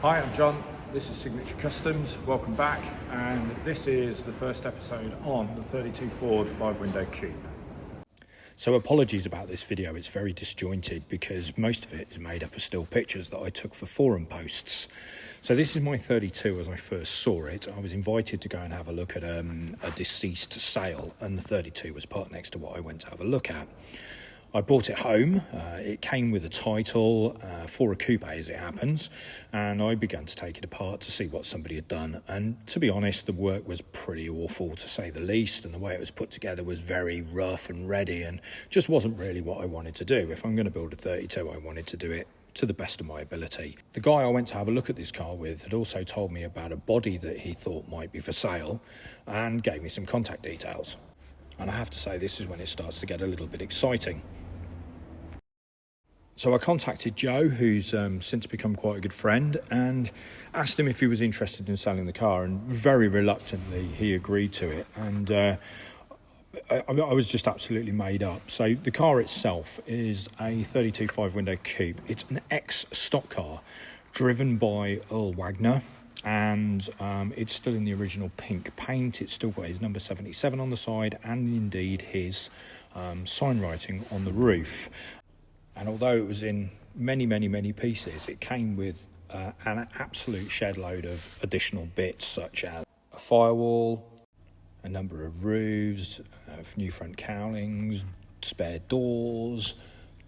Hi, I'm John. This is Signature Customs. Welcome back, and this is the first episode on the 32 Ford 5-window coupe. So apologies about this video, it's very disjointed because most of it is made up of still pictures that I took for forum posts. So this is my 32 as I first saw it. I was invited to go and have a look at a deceased sale, and the 32 was parked next to what I went to have a look at. I brought it home. It came with a title for a coupe, as it happens, and I began to take it apart to see what somebody had done. And to be honest, the work was pretty awful, to say the least, and the way it was put together was very rough and ready and just wasn't really what I wanted to do. If I'm going to build a 32, I wanted to do it to the best of my ability. The guy I went to have a look at this car with had also told me about a body that he thought might be for sale and gave me some contact details. And I have to say, this is when it starts to get a little bit exciting. So I contacted Joe, who's since become quite a good friend, and asked him if he was interested in selling the car, and very reluctantly he agreed to it. And I was just absolutely made up. So the car itself is a 32 5-window coupe. It's an ex-stock car driven by Earl Wagner, and it's still in the original pink paint. It's still got his number 77 on the side and indeed his sign writing on the roof. And although it was in many pieces, it came with an absolute shed load of additional bits, such as a firewall, a number of roofs, new front cowlings, spare doors,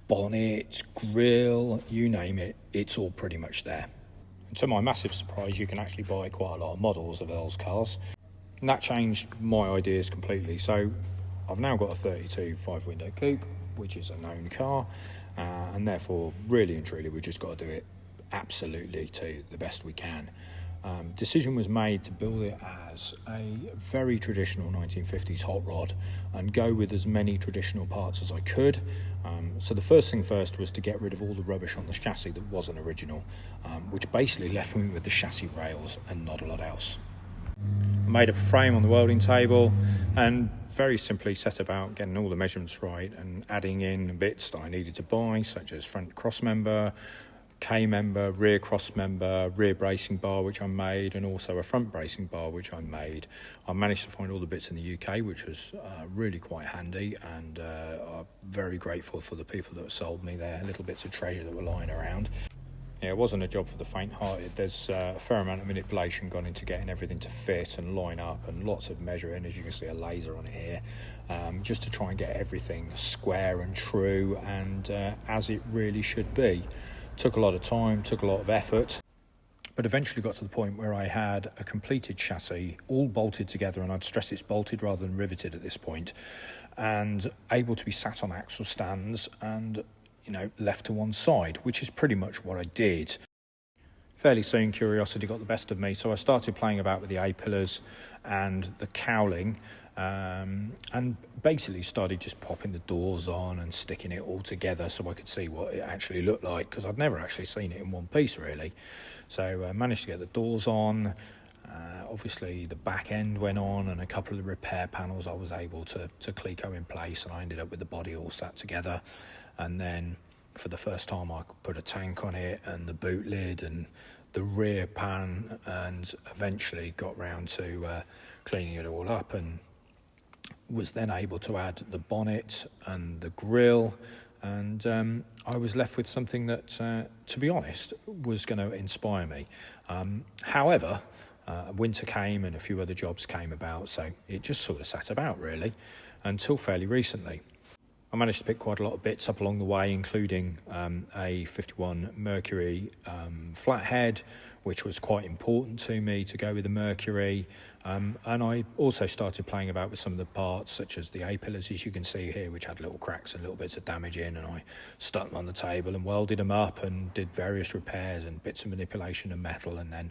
bonnet, grille, you name it, it's all pretty much there. And to my massive surprise, you can actually buy quite a lot of models of Earl's cars. And that changed my ideas completely. So I've now got a 32 5-window coupe, which is a known car, and therefore really and truly we've just got to do it absolutely to the best we can. Decision was made to build it as a very traditional 1950s hot rod and go with as many traditional parts as I could. So the first thing first was to get rid of all the rubbish on the chassis that wasn't original, which basically left me with the chassis rails and not a lot else. I made up a frame on the welding table and very simply set about getting all the measurements right and adding in bits that I needed to buy, such as front cross member, K-member, rear cross member, rear bracing bar, which I made, and also a front bracing bar, which I made. I managed to find all the bits in the UK, which was really quite handy, and I'm very grateful for the people that sold me their little bits of treasure that were lying around. Yeah, it wasn't a job for the faint-hearted. There's a fair amount of manipulation gone into getting everything to fit and line up, and lots of measuring, as you can see a laser on it here, just to try and get everything square and true and as it really should be. Took a lot of time, took a lot of effort, but eventually got to the point where I had a completed chassis, all bolted together, and I'd stress it's bolted rather than riveted at this point, and able to be sat on axle stands and left to one side, which is pretty much what I did. Fairly soon curiosity got the best of me, so I started playing about with the A-pillars and the cowling, and basically started just popping the doors on and sticking it all together so I could see what it actually looked like, because I'd never actually seen it in one piece really. So I managed to get the doors on. Obviously the back end went on, and a couple of the repair panels I was able to cleco in place, and I ended up with the body all sat together. And then for the first time I could put a tank on it and the boot lid and the rear pan, and eventually got round to cleaning it all up, and was then able to add the bonnet and the grille, and I was left with something that, to be honest, was going to inspire me. However, winter came and a few other jobs came about, so it just sort of sat about really until fairly recently. I managed to pick quite a lot of bits up along the way, including a 51 Mercury flathead, which was quite important to me to go with the Mercury. And I also started playing about with some of the parts, such as the A-pillars, as you can see here, which had little cracks and little bits of damage in, and I stuck them on the table and welded them up and did various repairs and bits of manipulation of metal, and then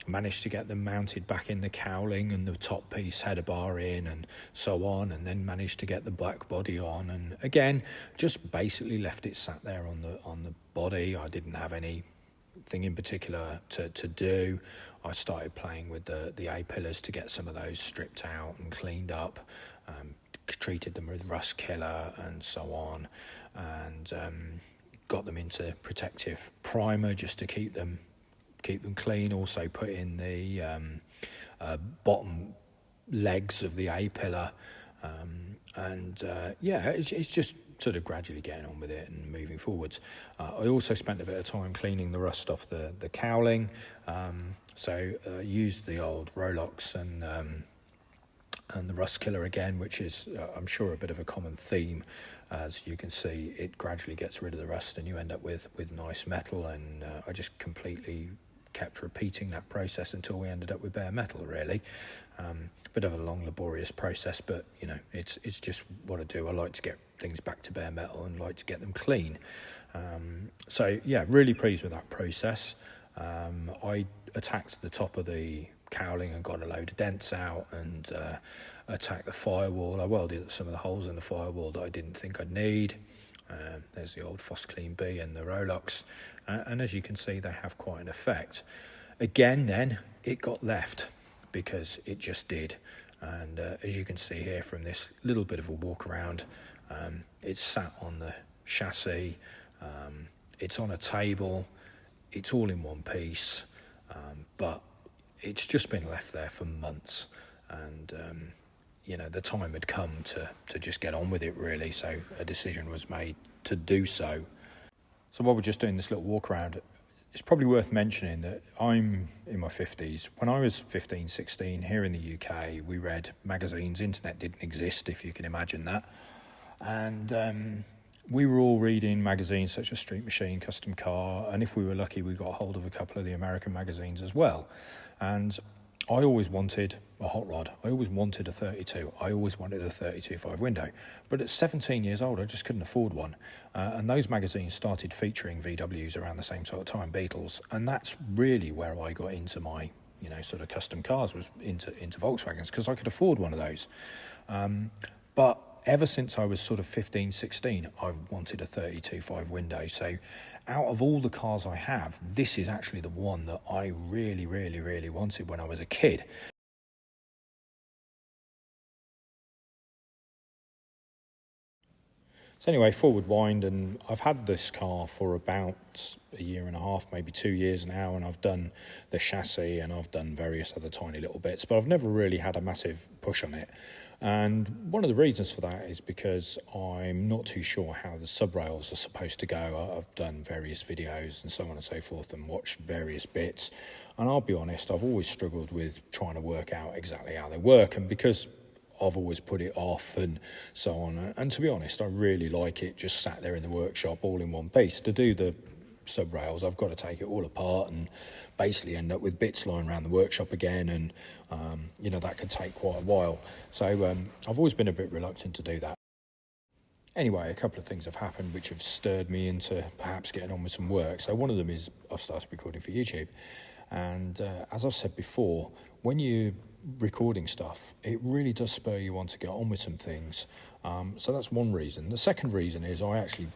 managed to get them mounted back in the cowling and the top piece header bar in and so on, and then managed to get the black body on, and again just basically left it sat there on the body. I didn't have anything in particular to do. I started playing with the A-pillars to get some of those stripped out and cleaned up, treated them with rust killer and so on, and got them into protective primer just to keep them keep them clean. Also put in the bottom legs of the A-pillar, yeah, it's just sort of gradually getting on with it and moving forwards. I also spent a bit of time cleaning the rust off the cowling, so used the old Rolex and the rust killer again, which is I'm sure a bit of a common theme. As you can see, it gradually gets rid of the rust and you end up with nice metal, and I just completely kept repeating that process until we ended up with bare metal, really. Bit of a long, laborious process, but you know, it's just what I do. I like to get things back to bare metal and like to get them clean. So yeah, really pleased with that process. I attacked the top of the cowling and got a load of dents out, and attacked the firewall. I welded some of the holes in the firewall that I didn't think I'd need. There's the old Foss Clean B and the Rolex, and as you can see, they have quite an effect. Again, then it got left because it just did, and as you can see here from this little bit of a walk around, it's sat on the chassis, it's on a table, it's all in one piece, but it's just been left there for months, and you know, the time had come to just get on with it, really. So a decision was made to do so. So while we're just doing this little walk around, it's probably worth mentioning that I'm in my 50s. When I was 15, 16, here in the UK, we read magazines. Internet didn't exist, if you can imagine that. And we were all reading magazines such as Street Machine, Custom Car, and if we were lucky, we got hold of a couple of the American magazines as well. And I always wanted a hot rod. I always wanted a 32. I always wanted a 32.5 window. But at 17 years old, I just couldn't afford one. And those magazines started featuring VWs around the same sort of time, Beetles. And that's really where I got into my, you know, sort of custom cars, was into Volkswagens, because I could afford one of those. But ever since I was sort of 15, 16, I've wanted a 32.5 window. So out of all the cars I have, this is actually the one that I really, really, really wanted when I was a kid. So anyway, forward wind, and I've had this car for about a year and a half, maybe 2 years now, and I've done the chassis and I've done various other tiny little bits, but I've never really had a massive push on it. And one of the reasons for that is because I'm not too sure how the subrails are supposed to go. I've done various videos and so on and so forth and watched various bits, and I'll be honest, I've always struggled with trying to work out exactly how they work, and because I've always put it off and so on, and to be honest, I really like it just sat there in the workshop all in one piece. To do the subrails, I've got to take it all apart and basically end up with bits lying around the workshop again, and you know, that could take quite a while. So I've always been a bit reluctant to do that. Anyway, a couple of things have happened which have stirred me into perhaps getting on with some work. So one of them is I've started recording for YouTube, and as I've said before, when you're recording stuff, it really does spur you on to get on with some things. So that's one reason. The second reason is I actually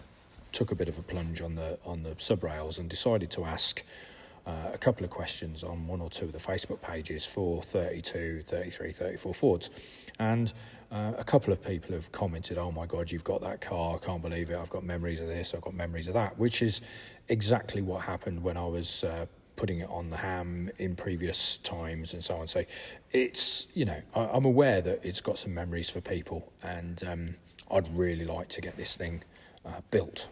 took a bit of a plunge on the subrails and decided to ask a couple of questions on one or two of the Facebook pages for 32, 33, 34 Fords. And a couple of people have commented, "Oh my God, you've got that car, I can't believe it, I've got memories of this, I've got memories of that," which is exactly what happened when I was putting it on the ham in previous times and so on. So it's, you know, I'm aware that it's got some memories for people, and I'd really like to get this thing built.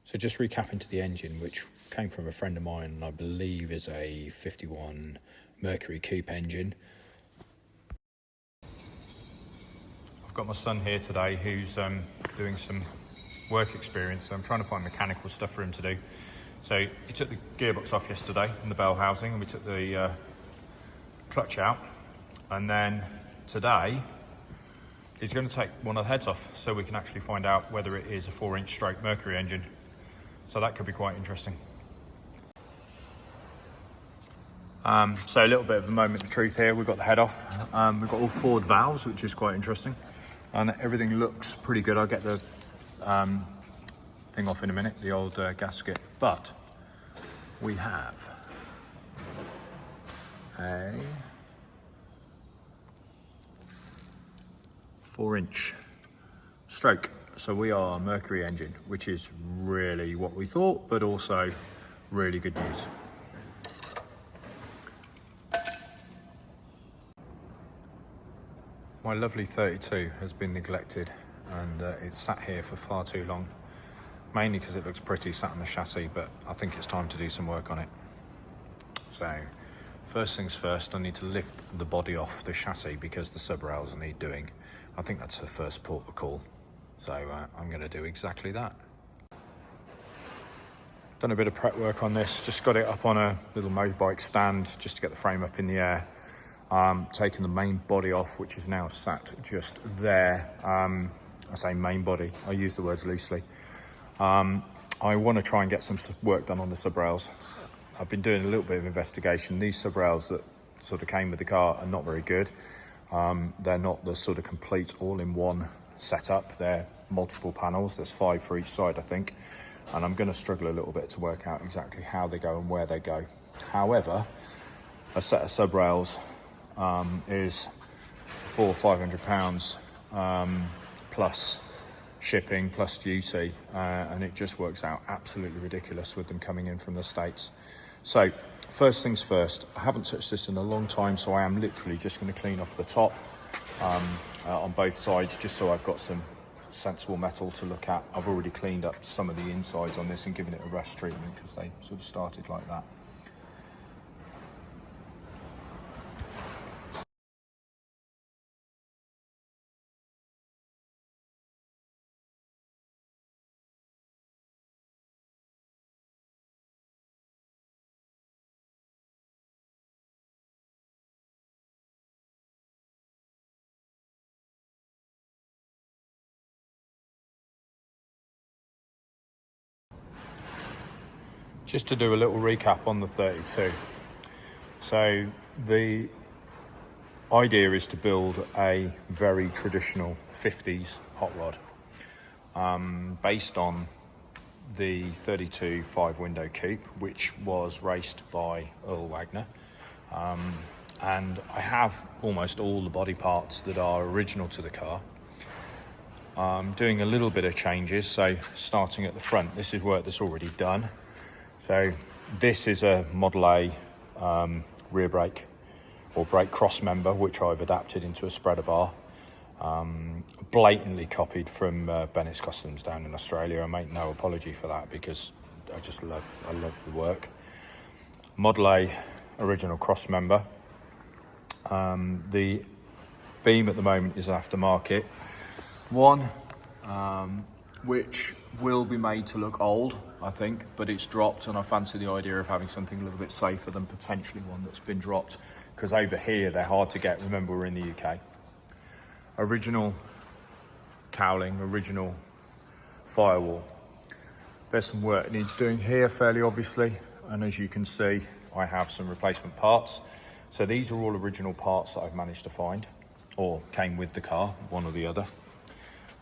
So just recapping to the engine, which came from a friend of mine, and I believe is a 51 Mercury coupe engine. I've got my son here today who's doing some work experience, so I'm trying to find mechanical stuff for him to do. So he took the gearbox off yesterday in the bell housing, and we took the clutch out, and then today he's going to take one of the heads off so we can actually find out whether it is a 4-inch stroke Mercury engine. So that could be quite interesting. So a little bit of a moment of truth here. We've got the head off. We've got all Ford valves, which is quite interesting, and everything looks pretty good. I'll get the thing off in a minute, the old gasket, but we have a 4-inch stroke. So we are Mercury engine, which is really what we thought, but also really good news. My lovely 32 has been neglected, and it's sat here for far too long, mainly because it looks pretty sat on the chassis, but I think it's time to do some work on it. So first things first, I need to lift the body off the chassis because the subrails need doing. I think that's the first port of call, so I'm going to do exactly that. Done a bit of prep work on this, just got it up on a little motorbike stand just to get the frame up in the air. Taking the main body off, which is now sat just there. I say main body, I use the words loosely. I want to try and get some work done on the subrails. I've been doing a little bit of investigation. These subrails that sort of came with the car are not very good. They're not the sort of complete all-in-one setup. They're multiple panels, there's 5 for each side I think, and I'm going to struggle a little bit to work out exactly how they go and where they go. However, a set of subrails is £400 or £500 plus shipping plus duty, and it just works out absolutely ridiculous with them coming in from the States. So first things first, I haven't touched this in a long time, so I am literally just going to clean off the top on both sides, just so I've got some sensible metal to look at. I've already cleaned up some of the insides on this and given it a rust treatment because they sort of started like that. Just to do a little recap on the 32. So the idea is to build a very traditional 50s hot rod based on the 32 5-window coupe, which was raced by Earl Wagner. And I have almost all the body parts that are original to the car. Doing a little bit of changes, so starting at the front, this is work that's already done. So this is a Model A rear brake or brake cross member, which I've adapted into a spreader bar. Blatantly copied from Bennett's Customs down in Australia. I make no apology for that because I love the work. Model A original cross member. The beam at the moment is aftermarket one, which will be made to look old, I think, but it's dropped, and I fancy the idea of having something a little bit safer than potentially one that's been dropped, because over here they're hard to get. Remember, we're in the UK. Original cowling, original firewall. There's some work that needs doing here fairly obviously, and as you can see I have some replacement parts. So these are all original parts that I've managed to find, or came with the car, one or the other.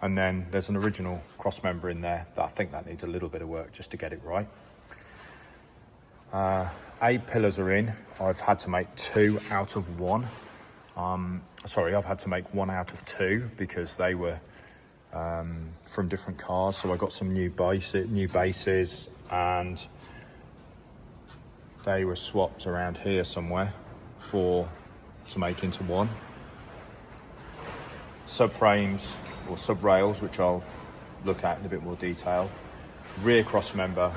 And then there's an original cross member in there that I think that needs a little bit of work just to get it right. 8 pillars are in. I've had to make 2 out of 1. I've had to make 1 out of 2 because they were from different cars. So I got some new bases, and they were swapped around here somewhere to make into one. Subframes or subrails, which I'll look at in a bit more detail. Rear cross member,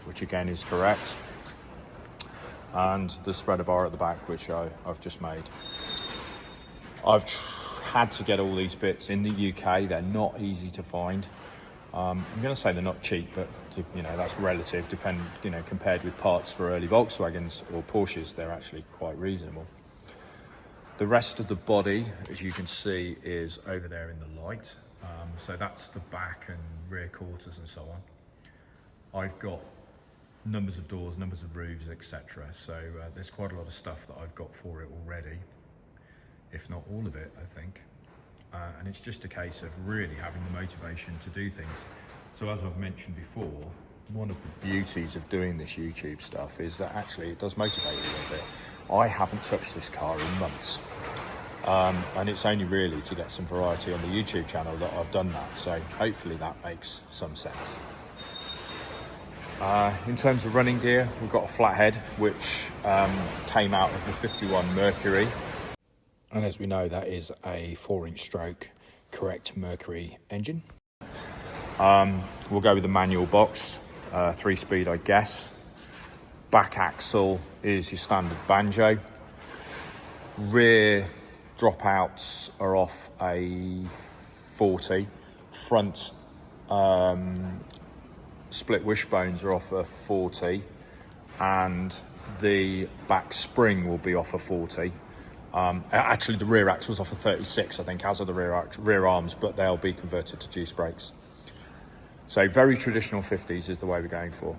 which again is correct. And the spreader bar at the back, which I've just made. I've had to get all these bits in the UK. They're not easy to find. I'm going to say they're not cheap, but that's relative. Compared with parts for early Volkswagens or Porsches, they're actually quite reasonable. The rest of the body, as you can see, is over there in the light. So that's the back and rear quarters and so on. I've got numbers of doors, numbers of roofs, etc. So there's quite a lot of stuff that I've got for it already, if not all of it, I think. And it's just a case of really having the motivation to do things. So as I've mentioned before, one of the beauties of doing this YouTube stuff is that actually it does motivate you a little bit. I haven't touched this car in months. And it's only really to get some variety on the YouTube channel that I've done that. So hopefully that makes some sense. In terms of running gear, we've got a flathead, which came out of the 51 Mercury. And as we know, that is a 4-inch stroke correct Mercury engine. We'll go with the manual box, 3-speed I guess. Back axle is your standard banjo. Rear dropouts are off a 40. Front split wishbones are off a 40. And the back spring will be off a 40. Actually, the rear axle's off a 36, I think, as are the rear arms, but they'll be converted to deuce brakes. So very traditional 50s is the way we're going for.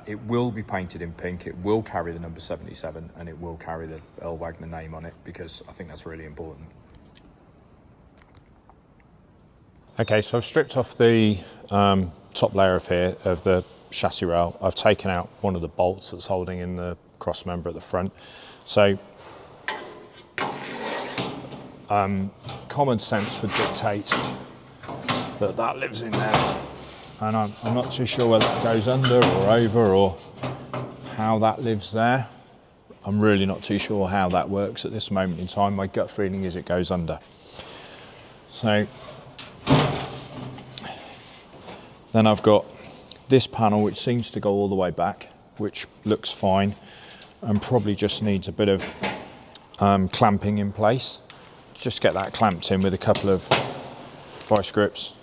It will be painted in pink, it will carry the number 77, and it will carry the Earl Wagner name on it, because I think that's really important. Okay, so I've stripped off the top layer of the chassis rail. I've taken out one of the bolts that's holding in the cross member at the front. So common sense would dictate that that lives in there, and I'm not too sure whether it goes under or over or how that lives there. I'm really not too sure how that works at this moment in time. My gut feeling is it goes under. So then I've got this panel which seems to go all the way back, which looks fine and probably just needs a bit of clamping in place. Just get that clamped in with a couple of vice grips.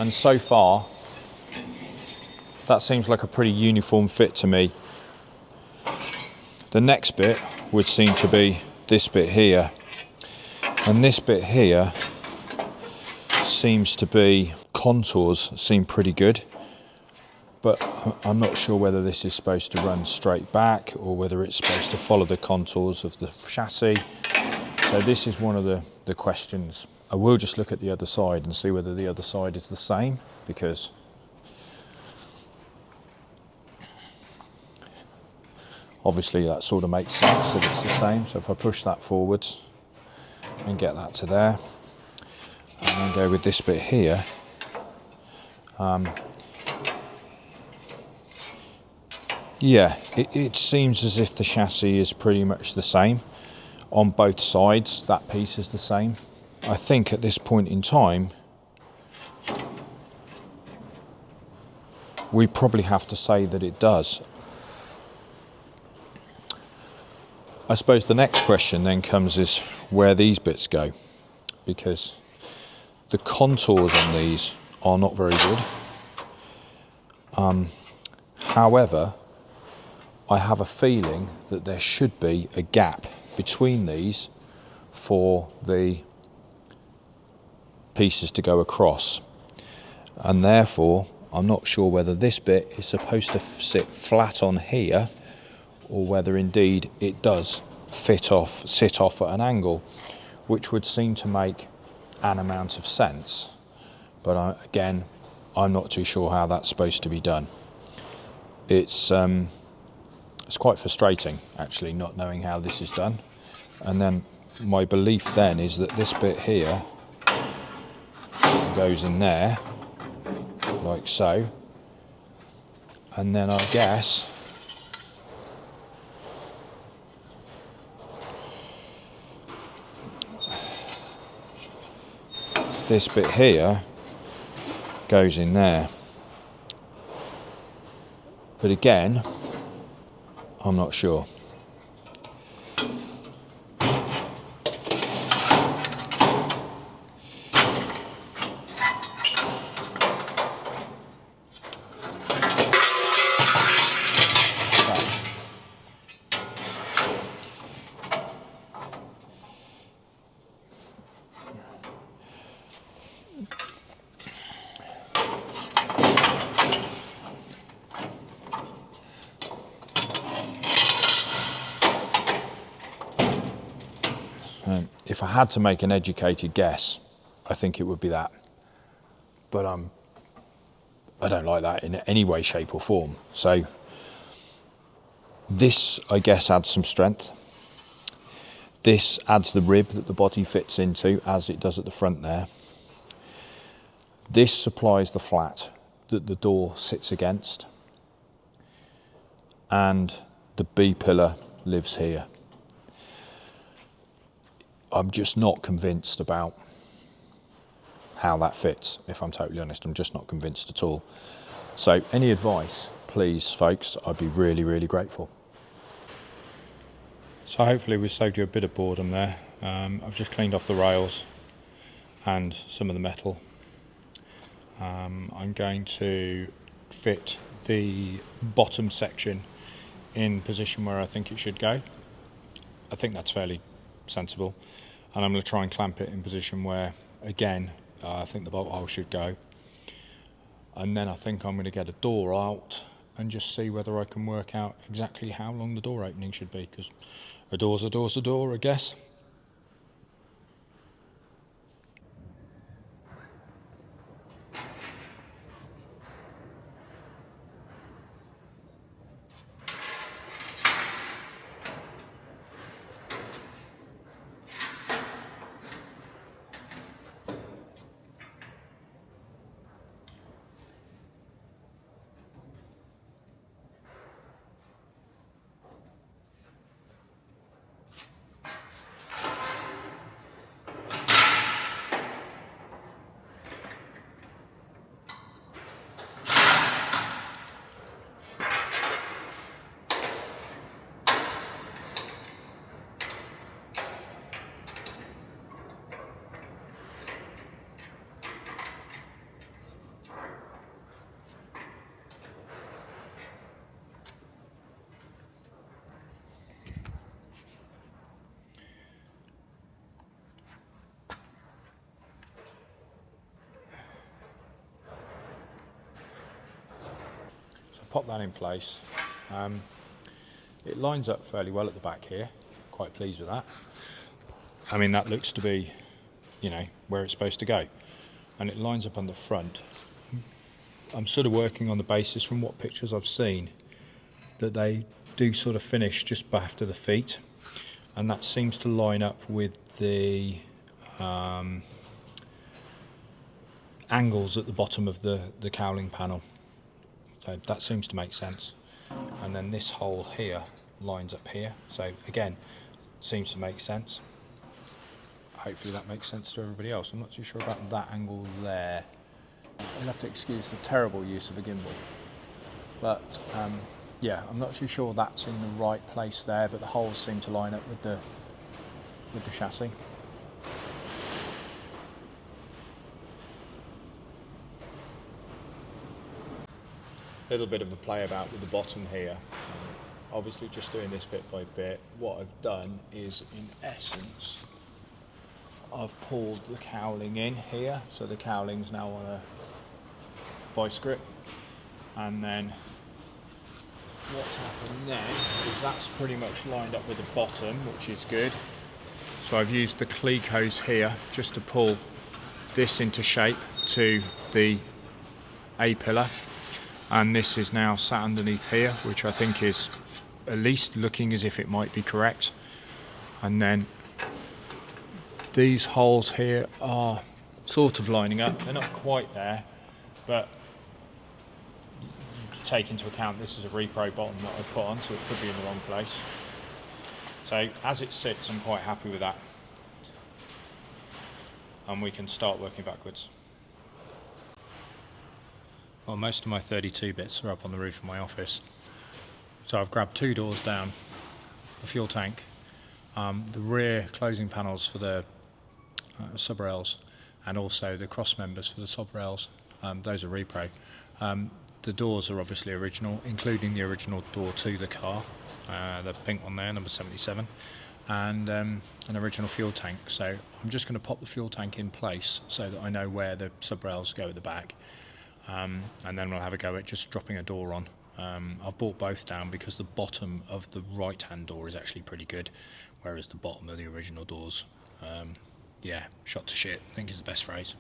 And so far, that seems like a pretty uniform fit to me. The next bit would seem to be this bit here. And this bit here seems to be, contours seem pretty good. But I'm not sure whether this is supposed to run straight back or whether it's supposed to follow the contours of the chassis. So this is one of the questions. I will just look at the other side and see whether the other side is the same, because obviously that sort of makes sense that it's the same. So if I push that forwards and get that to there, and then go with this bit here, yeah, it seems as if the chassis is pretty much the same on both sides. That piece is the same. I think at this point in time, we probably have to say that it does. I suppose the next question then comes is where these bits go, because the contours on these are not very good. However, I have a feeling that there should be a gap between these for the pieces to go across, and therefore I'm not sure whether this bit is supposed to sit flat on here or whether indeed it does sit off at an angle, which would seem to make an amount of sense. But again, I'm not too sure how that's supposed to be done. It's quite frustrating actually, not knowing how this is done. And then my belief then is that this bit here goes in there like so, and then I guess this bit here goes in there. But again, I'm not sure. If I had to make an educated guess, I think it would be that. But I don't like that in any way, shape or form. So This, I guess, adds some strength. This adds the rib that the body fits into, as it does at the front there. This supplies the flat that the door sits against. And the B pillar lives here. I'm just not convinced about how that fits, if I'm totally honest. I'm just not convinced at all. So any advice, please, folks, I'd be really, really grateful. So hopefully we've saved you a bit of boredom there. I've just cleaned off the rails and some of the metal. I'm going to fit the bottom section in position where I think it should go. I think that's fairly sensible. And I'm going to try and clamp it in position where, again, I think the bolt hole should go. And then I think I'm going to get a door out and just see whether I can work out exactly how long the door opening should be, because a door's a door's a door, I guess. Pop that in place. It lines up fairly well at the back here. Quite pleased with that. I mean, that looks to be, you know, where it's supposed to go. And it lines up on the front. I'm sort of working on the basis from what pictures I've seen that they do sort of finish just after the feet. And that seems to line up with the angles at the bottom of the cowling panel. So that seems to make sense. And then this hole here lines up here. So again, seems to make sense. Hopefully that makes sense to everybody else. I'm not too sure about that angle there. You'll have to excuse the terrible use of a gimbal. But yeah, I'm not too sure that's in the right place there, but the holes seem to line up with the chassis. Little bit of a play about with the bottom here. Obviously just doing this bit by bit. What I've done is, in essence, I've pulled the cowling in here, so the cowling's now on a vice grip, and then what's happened then is that's pretty much lined up with the bottom, which is good. So I've used the cleek hose here just to pull this into shape to the A-pillar. And this is now sat underneath here, which I think is at least looking as if it might be correct. And then these holes here are sort of lining up. They're not quite there, but you take into account this is a repro bottom that I've put on, so it could be in the wrong place. So as it sits, I'm quite happy with that. And we can start working backwards. Well, most of my 32 bits are up on the roof of my office. So I've grabbed two doors down, the fuel tank, the rear closing panels for the subrails, and also the cross members for the subrails. Those are repro. The doors are obviously original, including the original door to the car, the pink one there, number 77, and an original fuel tank. So I'm just going to pop the fuel tank in place so that I know where the subrails go at the back. And then we'll have a go at just dropping a door on. I've brought both down because the bottom of the right hand door is actually pretty good, whereas the bottom of the original doors, yeah, shot to shit, I think is the best phrase.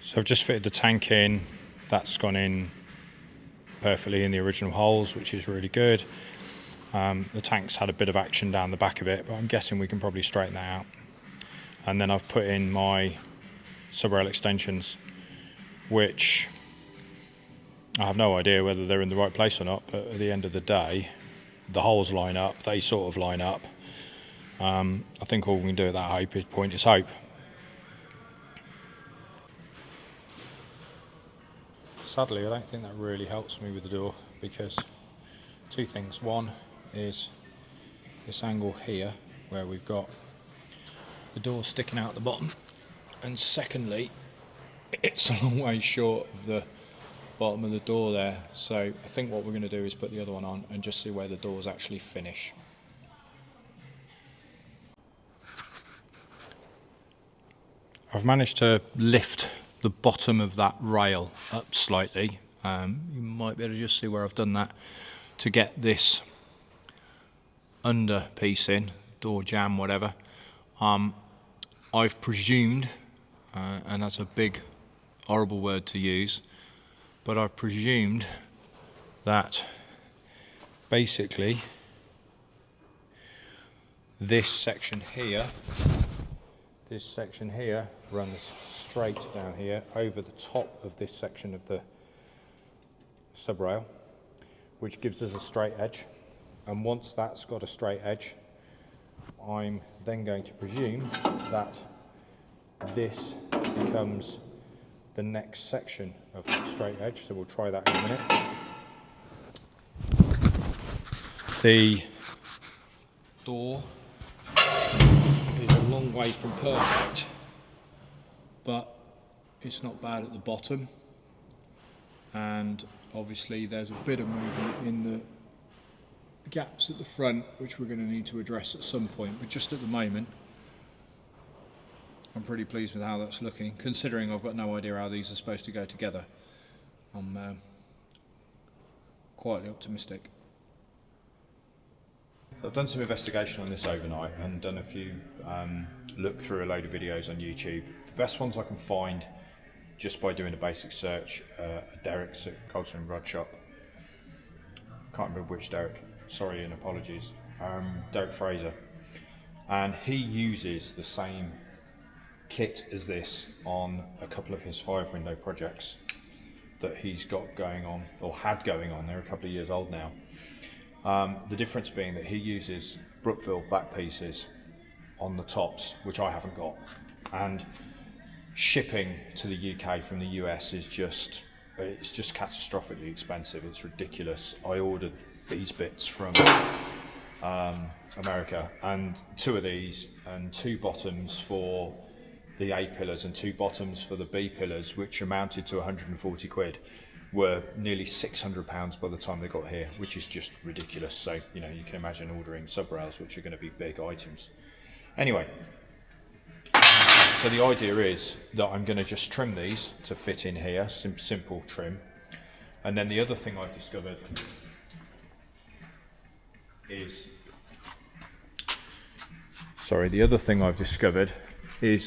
So I've just fitted the tank in That's gone in perfectly in the original holes, which is really good. The tank's had a bit of action down the back of it, but I'm guessing we can probably straighten that out. And then I've put in my Subrail extensions, which I have no idea whether they're in the right place or not, but at the end of the day, the holes line up, they sort of line up. I think all we can do at that point is hope. Sadly, I don't think that really helps me with the door, because two things. One is this angle here where we've got the door sticking out the bottom, and secondly, it's a long way short of the bottom of the door there. So I think what we're going to do is put the other one on and just see where the doors actually finish. I've managed to lift the bottom of that rail up slightly. You might be able to just see where I've done that to get this under piece in, door jamb, whatever. I've presumed, and that's a big horrible word to use, but I've presumed that basically this section here runs straight down here over the top of this section of the subrail, which gives us a straight edge. And once that's got a straight edge, I'm then going to presume that this becomes the next section of that straight edge. So we'll try that in a minute. The door is a long way from perfect, but it's not bad at the bottom, and obviously there's a bit of movement in the gaps at the front which we're going to need to address at some point, but just at the moment I'm pretty pleased with how that's looking, considering I've got no idea how these are supposed to go together. I'm quietly optimistic. I've done some investigation on this overnight and done a few look through a load of videos on YouTube. The best ones I can find, just by doing a basic search, Derek's at Colton and Rod Shop. Can't remember which Derek, sorry and apologies. Derek Fraser, and he uses the same kit as this on a couple of his 5-window projects that he's got going on, or had going on. They're a couple of years old now. The difference being that he uses Brookville back pieces on the tops, which I haven't got, and shipping to the UK from the US is just catastrophically expensive. It's ridiculous. I ordered these bits from America, and 2 of these and 2 bottoms for the A pillars and 2 bottoms for the B pillars, which amounted to 140 quid, were nearly £600 by the time they got here, which is just ridiculous. So, you know, you can imagine ordering subrails, which are going to be big items. Anyway, so the idea is that I'm going to just trim these to fit in here, simple trim. And then the other thing I've discovered is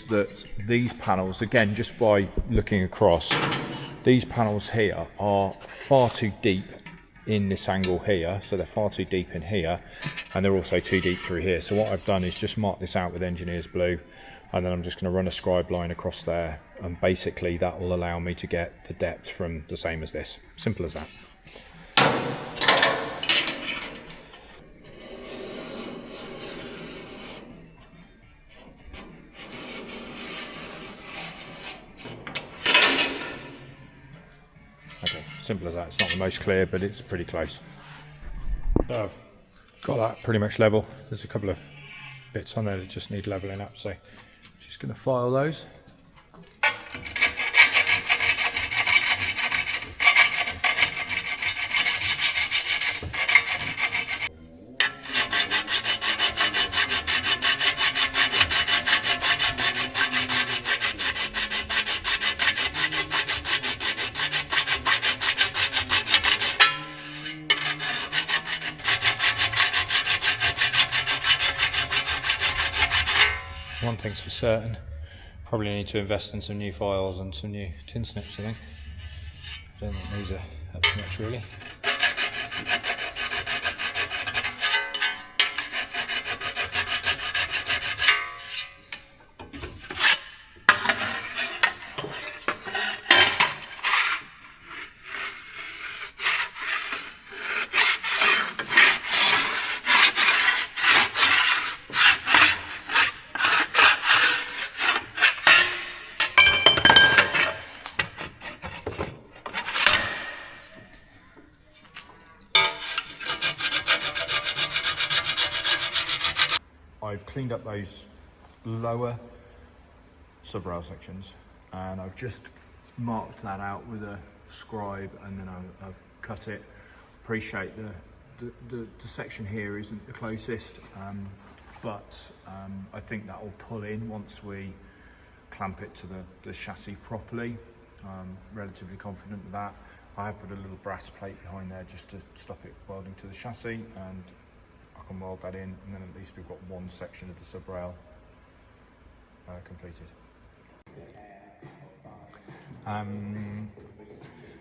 that these panels, again, just by looking across, these panels here are far too deep in this angle here, so they're far too deep in here, and they're also too deep through here. So what I've done is just mark this out with engineer's blue, and then I'm just going to run a scribe line across there, and basically that will allow me to get the depth from the same as this. Simple as that. Okay, simple as that. It's not the most clear, but it's pretty close. So I've got that pretty much level. There's a couple of bits on there that just need leveling up, so I'm just going to file those. One thing's for certain, probably need to invest in some new files and some new tin snips, I think. Don't think these are up to much really. I've cleaned up those lower subrail sections and I've just marked that out with a scribe, and then I've cut it. Appreciate the section here isn't the closest, but I think that will pull in once we clamp it to the chassis properly. I'm relatively confident of that. I have put a little brass plate behind there just to stop it welding to the chassis, and I can weld that in, and then at least we've got one section of the subrail completed.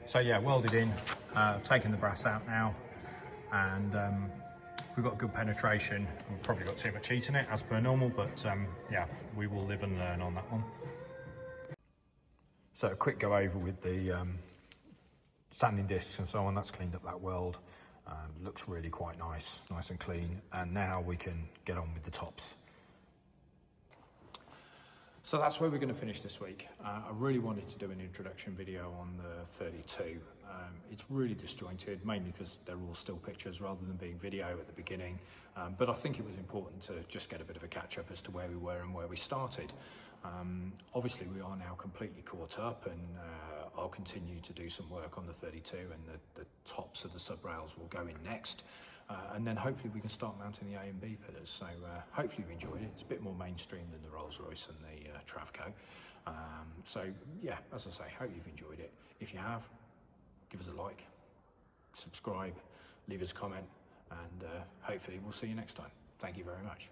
So yeah, welded in. I've taken the brass out now, and we've got good penetration. We've probably got too much heat in it as per normal, but yeah, we will live and learn on that one. So a quick go over with the sanding discs and so on. That's cleaned up that weld. Looks really quite nice and clean. And now we can get on with the tops. So that's where we're going to finish this week. I really wanted to do an introduction video on the 32. It's really disjointed, mainly because they're all still pictures rather than being video at the beginning. But I think it was important to just get a bit of a catch up as to where we were and where we started. Obviously we are now completely caught up, and I'll continue to do some work on the 32, and the tops of the subrails will go in next. And then hopefully we can start mounting the A and B pillars. So hopefully you've enjoyed it. It's a bit more mainstream than the Rolls-Royce and the Travco. So yeah, as I say, hope you've enjoyed it. If you have, give us a like, subscribe, leave us a comment, and hopefully we'll see you next time. Thank you very much.